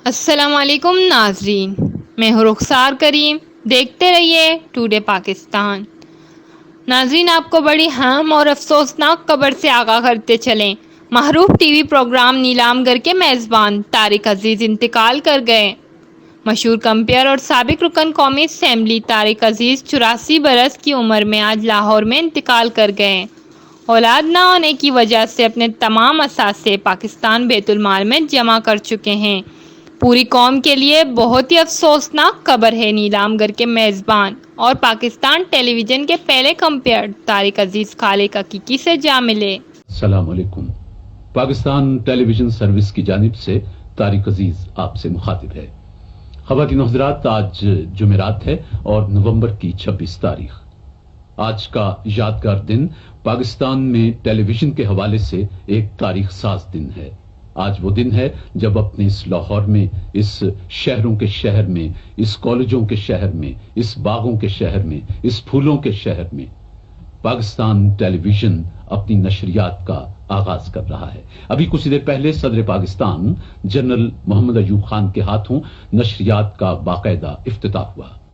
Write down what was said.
السلام علیکم ناظرین، میں ہوں رخسار کریم، دیکھتے رہیے ٹوڈے پاکستان۔ ناظرین، آپ کو بڑی اہم اور افسوسناک خبر سے آگاہ کرتے چلیں۔ معروف ٹی وی پروگرام نیلام گر کے میزبان طارق عزیز انتقال کر گئے۔ مشہور کمپیئر اور سابق رکن قومی اسمبلی طارق عزیز 84 برس کی عمر میں آج لاہور میں انتقال کر گئے۔ اولاد نہ ہونے کی وجہ سے اپنے تمام اثاثے پاکستان بیت المال میں جمع کر چکے ہیں۔ پوری قوم کے لیے بہت ہی افسوسناک خبر ہے۔ نیلام گر کے میزبان اور پاکستان ٹیلی ویژن کے پہلے کمپیئر طارق عزیز خالق حقیقی سے جا ملے۔ السلام علیکم۔ پاکستان ٹیلی ویژن سروس کی جانب سے طارق عزیز آپ سے مخاطب ہے۔ خواتین و حضرات، آج جمعرات ہے اور نومبر کی 26 تاریخ۔ آج کا یادگار دن پاکستان میں ٹیلی ویژن کے حوالے سے ایک تاریخ ساز دن ہے۔ آج وہ دن ہے جب اپنے اس لاہور میں، اس شہروں کے شہر میں، اس کالجوں کے شہر میں، اس باغوں کے شہر میں، اس پھولوں کے شہر میں پاکستان ٹیلی ویژن اپنی نشریات کا آغاز کر رہا ہے۔ ابھی کچھ دیر پہلے صدر پاکستان جنرل محمد ایوب خان کے ہاتھوں نشریات کا باقاعدہ افتتاح ہوا۔